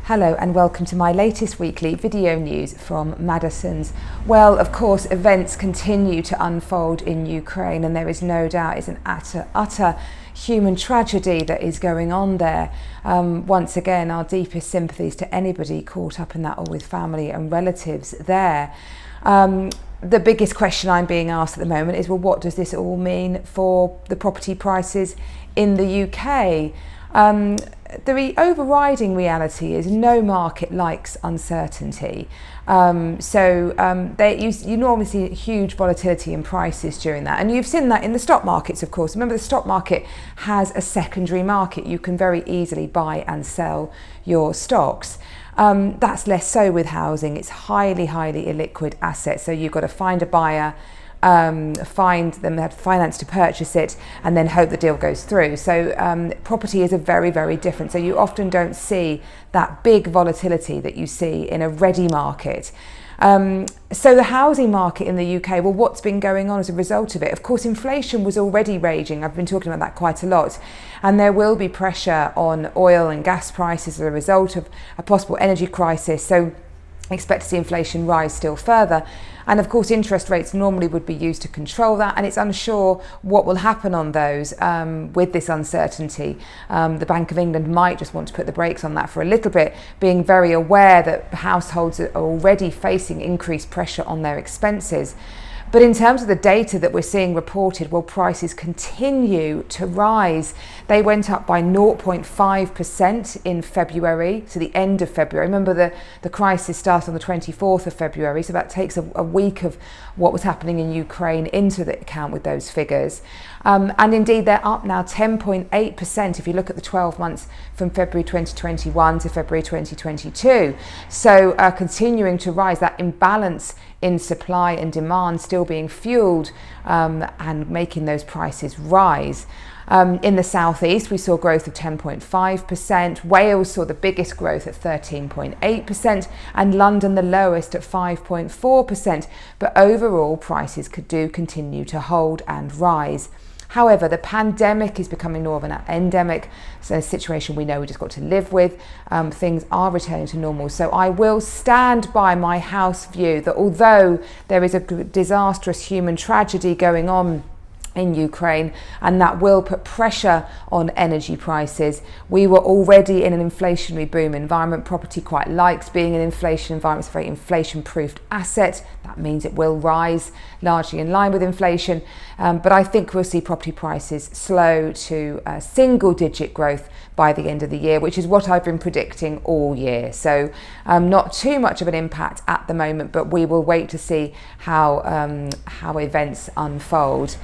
Hello and welcome to my latest weekly video news from Madison's. Well, of course, events continue to unfold in Ukraine, and there is no doubt it's an utter human tragedy that is going on there. Once again, our deepest sympathies to anybody caught up in that, or with family and relatives there. The biggest question I'm being asked at the moment is, well, what does this all mean for the property prices in the UK? The overriding reality is no market likes uncertainty. You normally see huge volatility in prices during that. And you've seen that in the stock markets, of course. Remember, the stock market has a secondary market. You can very easily buy and sell your stocks. That's less so with housing. It's highly illiquid assets. So you've got to find a buyer, find them, have finance to purchase it, and then hope the deal goes through. So property is a very different. So you often don't see that big volatility that you see in a ready market. So the housing market in the UK, well, what's been going on as a result of it? Of course, inflation was already raging. I've been talking about that quite a lot. And there will be pressure on oil and gas prices as a result of a possible energy crisis. So expect to see inflation rise still further. And of course, interest rates normally would be used to control that, and it's unsure what will happen on those with this uncertainty. The Bank of England might just want to put the brakes on that for a little bit, being very aware that households are already facing increased pressure on their expenses. But in terms of the data that we're seeing reported, well, prices continue to rise. They went up by 0.5% in February, so the end of February. Remember, the crisis started on the 24th of February, so that takes a week of what was happening in Ukraine into the account with those figures. And indeed, they're up now 10.8% if you look at the 12 months from February 2021 to February 2022. So continuing to rise, that imbalance in supply and demand still being fueled and making those prices rise. In the southeast, we saw growth of 10.5%. Wales saw the biggest growth at 13.8%, and London the lowest at 5.4%. But overall, prices do continue to hold and rise. However, the pandemic is becoming more of an endemic, so a situation we know we just got to live with. Things are returning to normal. So I will stand by my house view that although there is a disastrous human tragedy going on in Ukraine, and that will put pressure on energy prices. We were already in an inflationary boom environment. Property quite likes being an inflation environment. It's a very inflation-proofed asset. That means it will rise largely in line with inflation. But I think we'll see property prices slow to single-digit growth by the end of the year, which is what I've been predicting all year. So not too much of an impact at the moment, but we will wait to see how events unfold.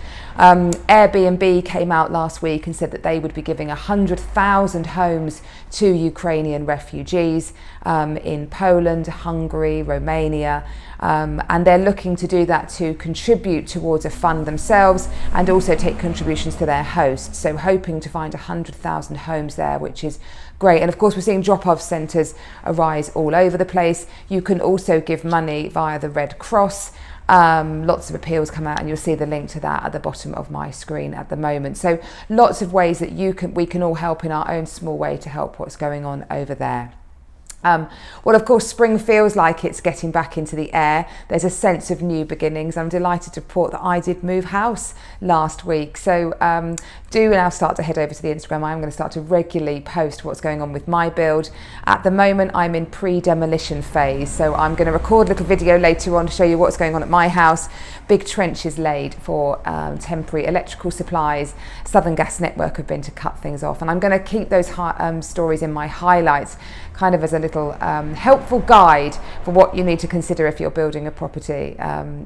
Airbnb came out last week and said that they would be giving 100,000 homes to Ukrainian refugees in Poland, Hungary, Romania, and they're looking to do that to contribute towards a fund themselves and also take contributions to their hosts. So hoping to find 100,000 homes there, which is great. And of course, we're seeing drop-off centres arise all over the place. You can also give money via the Red Cross. Lots of appeals come out, and you'll see the link to that at the bottom of my screen at the moment. So lots of ways that we can all help in our own small way to help what's going on over there. Well, of course, spring feels like it's getting back into the air. There's a sense of new beginnings. I'm delighted to report that I did move house last week. So do now start to head over to the Instagram. I'm going to start to regularly post what's going on with my build. At the moment, I'm in pre-demolition phase. So I'm going to record a little video later on to show you what's going on at my house. Big trenches laid for temporary electrical supplies. Southern Gas Network have been to cut things off. And I'm going to keep those stories in my highlights, kind of as a little helpful guide for what you need to consider if you're building a property.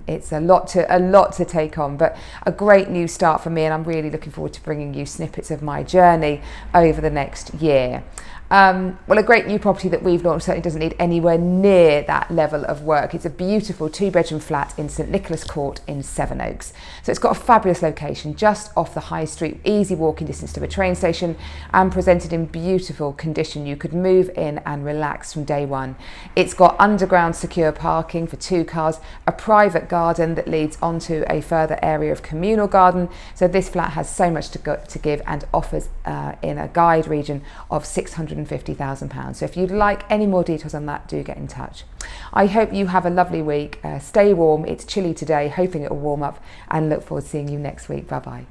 It's a lot to take on, but a great new start for me, and I'm really looking forward to bringing you snippets of my journey over the next year. Well, a great new property that we've launched certainly doesn't need anywhere near that level of work. It's a beautiful 2-bedroom flat in St Nicholas Court in Sevenoaks. So it's got a fabulous location just off the high street, easy walking distance to a train station, and presented in beautiful condition. You could move in and relax relaxed from day one. It's got underground secure parking for 2 cars, a private garden that leads onto a further area of communal garden. So this flat has so much to give and offers in a guide region of £650,000. So if you'd like any more details on that, do get in touch. I hope you have a lovely week. Stay warm. It's chilly today, hoping it will warm up, and look forward to seeing you next week. Bye bye.